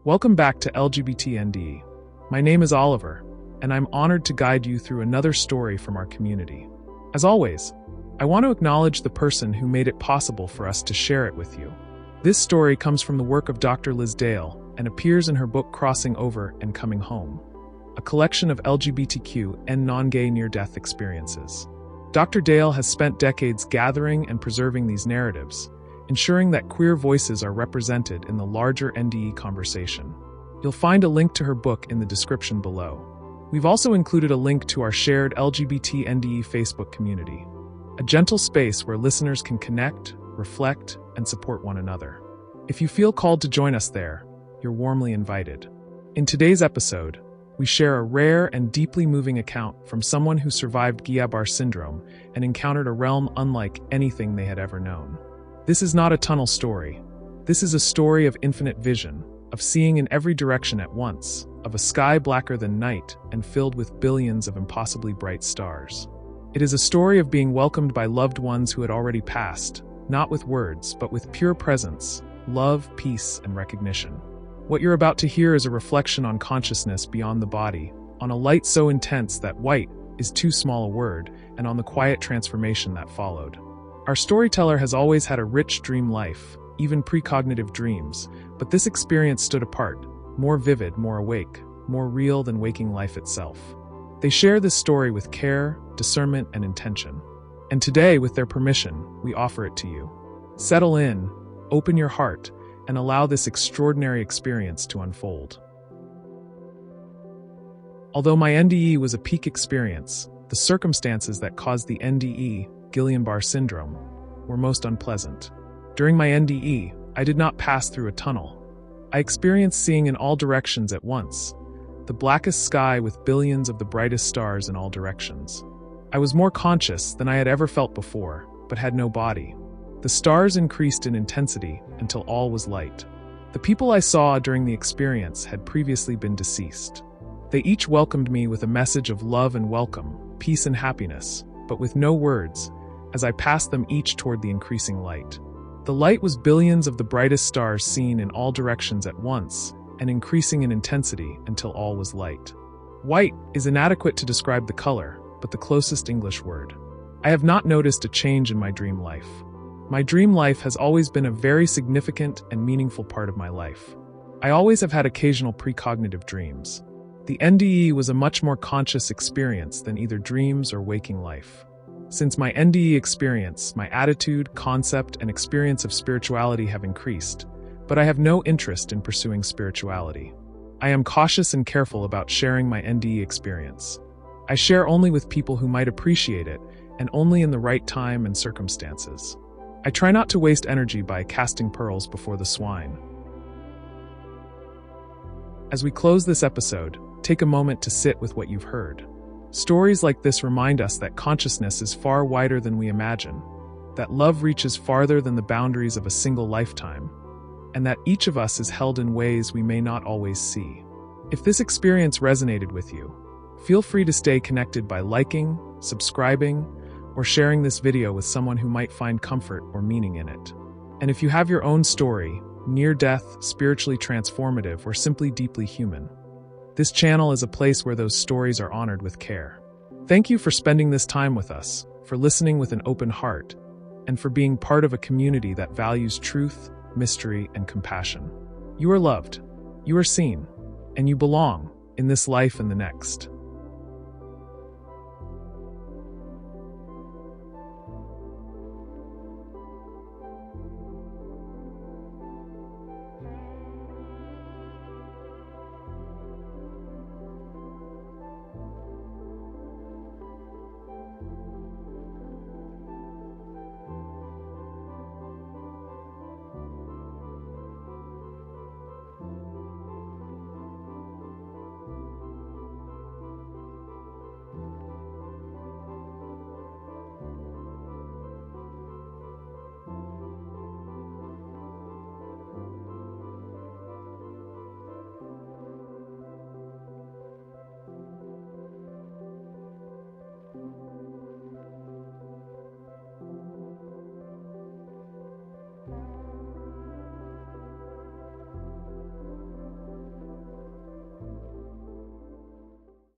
Welcome back to LGBT NDE. My name is Oliver, and I'm honored to guide you through another story from our community. As always, I want to acknowledge the person who made it possible for us to share it with you. This story comes from the work of Dr. Liz Dale and appears in her book Crossing Over and Coming Home, a collection of LGBTQ and non-gay near-death experiences. Dr. Dale has spent decades gathering and preserving these narratives, ensuring that queer voices are represented in the larger NDE conversation. You'll find a link to her book in the description below. We've also included a link to our shared LGBT NDE Facebook community, a gentle space where listeners can connect, reflect, and support one another. If you feel called to join us there, you're warmly invited. In today's episode, we share a rare and deeply moving account from someone who survived Guillain-Barré syndrome and encountered a realm unlike anything they had ever known. This is not a tunnel story. This is a story of infinite vision, of seeing in every direction at once, of a sky blacker than night and filled with billions of impossibly bright stars. It is a story of being welcomed by loved ones who had already passed, not with words, but with pure presence, love, peace, and recognition. What you're about to hear is a reflection on consciousness beyond the body, on a light so intense that white is too small a word, and on the quiet transformation that followed. Our storyteller has always had a rich dream life, even precognitive dreams, but this experience stood apart, more vivid, more awake, more real than waking life itself. They share this story with care, discernment, and intention. And today, with their permission, we offer it to you. Settle in, open your heart, and allow this extraordinary experience to unfold. Although my NDE was a peak experience, the circumstances that caused the NDE, Guillain-Barré syndrome, were most unpleasant. During my NDE, I did not pass through a tunnel. I experienced seeing in all directions at once, the blackest sky with billions of the brightest stars in all directions. I was more conscious than I had ever felt before, but had no body. The stars increased in intensity until all was light. The people I saw during the experience had previously been deceased. They each welcomed me with a message of love and welcome, peace and happiness, but with no words, as I passed them each toward the increasing light. The light was billions of the brightest stars seen in all directions at once, and increasing in intensity until all was light. White is inadequate to describe the color, but the closest English word. I have not noticed a change in my dream life. My dream life has always been a very significant and meaningful part of my life. I always have had occasional precognitive dreams. The NDE was a much more conscious experience than either dreams or waking life. Since my NDE experience, my attitude, concept, and experience of spirituality have increased, but I have no interest in pursuing spirituality. I am cautious and careful about sharing my NDE experience. I share only with people who might appreciate it, and only in the right time and circumstances. I try not to waste energy by casting pearls before the swine. As we close this episode, take a moment to sit with what you've heard. Stories like this remind us that consciousness is far wider than we imagine, that love reaches farther than the boundaries of a single lifetime, and that each of us is held in ways we may not always see. If this experience resonated with you, feel free to stay connected by liking, subscribing, or sharing this video with someone who might find comfort or meaning in it. And if you have your own story, near-death, spiritually transformative, or simply deeply human, this channel is a place where those stories are honored with care. Thank you for spending this time with us, for listening with an open heart, and for being part of a community that values truth, mystery, and compassion. You are loved, you are seen, and you belong in this life and the next.